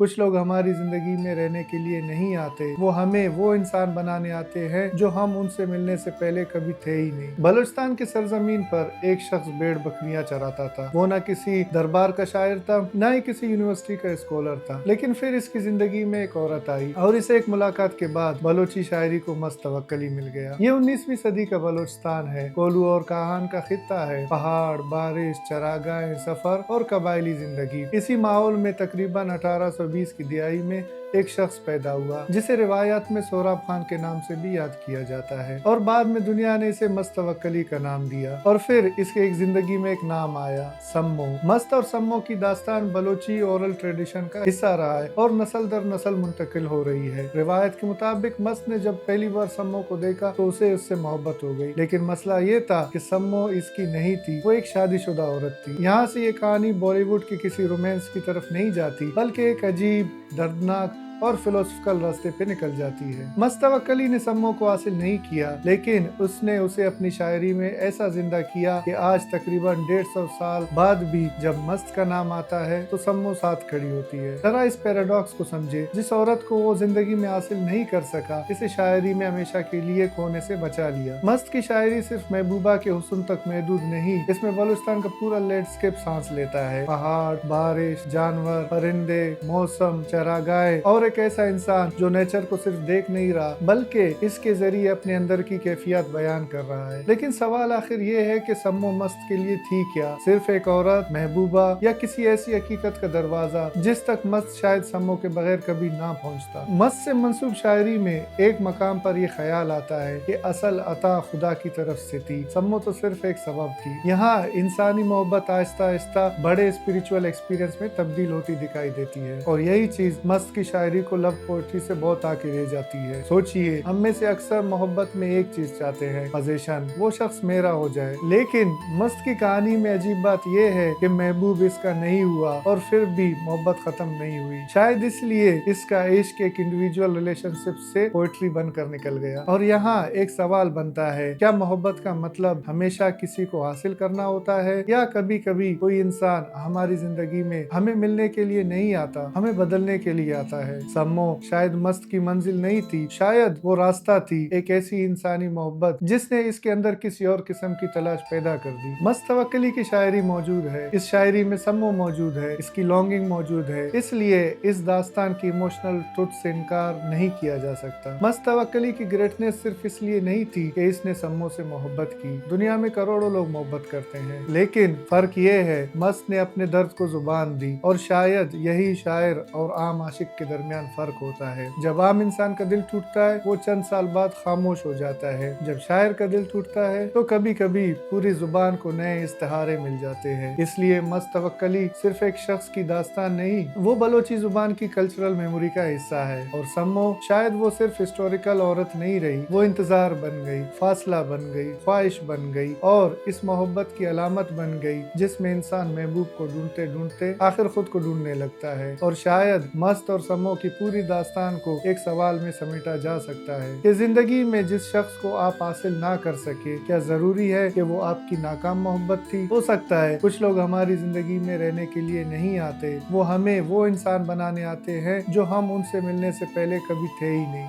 कुछ लोग हमारी जिंदगी में रहने के लिए नहीं आते, वो हमें वो इंसान बनाने आते हैं जो हम उनसे मिलने से पहले कभी थे ही नहीं। बलूचिस्तान की सरजमीन पर एक शख्स भेड़ बकरियां चराता था। वो न किसी दरबार का शायर था, न ही किसी यूनिवर्सिटी का स्कॉलर था, लेकिन फिर इसकी जिंदगी में एक औरत आई और इसे एक मुलाकात के बाद बलोची शायरी को मस्त तवक्कली मिल गया। ये 19वीं सदी का बलूचिस्तान है। कोलू और काहान का खित्ता है। पहाड़, बारिश, चरागाहें, सफर और कबायली जिंदगी। इसी माहौल में तकरीबन 1820 की दिहाई में एक शख्स पैदा हुआ जिसे रिवायात में सोहराब खान के नाम से भी याद किया जाता है, और बाद में दुनिया ने इसे मस्त तवक्कली का नाम दिया। और फिर इसके एक जिंदगी में एक नाम आया, सम्मो। मस्त और सम्मो की दास्तान बलोची ओरल ट्रेडिशन का हिस्सा रहा है और नस्ल दर नस्ल मुंतकिल हो रही है। रिवायत के मुताबिक मस्त ने जब पहली बार सम्मो को देखा तो उसे उससे मोहब्बत हो गई, लेकिन मसला ये था कि सम्मो इसकी नहीं थी, वो एक शादीशुदा औरत थी। यहाँ से ये कहानी बॉलीवुड की किसी रोमांस की तरफ नहीं जाती, बल्कि एक अजीब, दर्दनाक और फिलोसफिकल रास्ते पे निकल जाती है। मस्त तवक्कली ने सम्मो को हासिल नहीं किया, लेकिन उसने उसे अपनी शायरी में ऐसा जिंदा किया कि आज तकरीबन 150 साल बाद भी जब मस्त का नाम आता है तो सम्मो साथ खड़ी होती है। जरा इस पैराडॉक्स को समझे, जिस औरत को वो जिंदगी में हासिल नहीं कर सका, इसे शायरी में हमेशा के लिए खोने से बचा लिया। मस्त की शायरी सिर्फ महबूबा के हुस्न तक महदूद नहीं, इसमें बलूचिस्तान का पूरा लैंडस्केप सांस लेता है। पहाड़, बारिश, जानवर, परिंदे, मौसम, चरागाहें और एक ऐसा इंसान जो नेचर को सिर्फ देख नहीं रहा बल्कि इसके जरिए अपने अंदर की कैफियत बयान कर रहा है। लेकिन सवाल आखिर ये है कि सम्मो मस्त के लिए थी क्या? सिर्फ एक औरत, महबूबा, या किसी ऐसी हकीकत का दरवाजा जिस तक मस्त शायद सम्मो के बगैर कभी ना पहुंचता। मस्त से मंसूब शायरी में एक मकाम पर यह ख्याल आता है कि असल अता खुदा की तरफ से थी, सम्मो तो सिर्फ एक सबब थी। यहाँ इंसानी मोहब्बत आहिस्ता आहिस्ता बड़े स्पिरिचुअल एक्सपीरियंस में तब्दील होती दिखाई देती है, और यही चीज मस्त की शायरी को लव पोएट्री से बहुत आके रह जाती है। सोचिए, हम में से अक्सर मोहब्बत में एक चीज चाहते हैं, पोजीशन, वो शख्स मेरा हो जाए। लेकिन मस्त की कहानी में अजीब बात यह है कि महबूब इसका नहीं हुआ और फिर भी मोहब्बत खत्म नहीं हुई। शायद इसलिए इसका इश्क एक इंडिविजुअल रिलेशनशिप से पोएट्री बनकर निकल गया। और यहाँ एक सवाल बनता है, क्या मोहब्बत का मतलब हमेशा किसी को हासिल करना होता है, या कभी कभी कोई इंसान हमारी जिंदगी में हमें मिलने के लिए नहीं आता, हमें बदलने के लिए आता है? सम्मो शायद मस्त की मंजिल नहीं थी, शायद वो रास्ता थी, एक ऐसी इंसानी मोहब्बत जिसने इसके अंदर किसी और किस्म की तलाश पैदा कर दी। मस्त तवक्कली की शायरी मौजूद है, इस शायरी में सम्मो मौजूद है, इसकी लॉन्गिंग मौजूद है, इसलिए इस दास्तान की इमोशनल ट्रुथ से इनकार नहीं किया जा सकता। मस्त तवक्कली की ग्रेटनेस सिर्फ इसलिए नहीं थी कि इसने सम्मो से मोहब्बत की। दुनिया में करोड़ों लोग मोहब्बत करते हैं, लेकिन फर्क ये है मस्त ने अपने दर्द को जुबान दी, और शायद यही शायर और आम आशिक के दरमियान फर्क होता है। जब आम इंसान का दिल टूटता है वो चंद साल बाद खामोश हो जाता है, जब शायर का दिल टूटता है तो कभी कभी पूरी जुबान को नए इस्तिहारे मिल जाते हैं। इसलिए मस्त तवक्कली सिर्फ एक शख्स की दास्तान नहीं, वो बलोची जुबान की कल्चरल मेमोरी का हिस्सा है। और सम्मो शायद वो सिर्फ हिस्टोरिकल औरत नहीं रही, वो इंतजार बन गई, फासला बन गई, ख्वाहिश बन गई, और इस मोहब्बत की अलामत बन गई जिसमें इंसान महबूब को ढूंढते ढूंढते आखिर खुद को ढूंढने लगता है। और शायद मस्त और सम्मो की पूरी दास्तान को एक सवाल में समेटा जा सकता है कि जिंदगी में जिस शख्स को आप हासिल ना कर सके, क्या जरूरी है कि वो आपकी नाकाम मोहब्बत थी? हो सकता है कुछ लोग हमारी जिंदगी में रहने के लिए नहीं आते, वो हमें वो इंसान बनाने आते हैं जो हम उनसे मिलने से पहले कभी थे ही नहीं।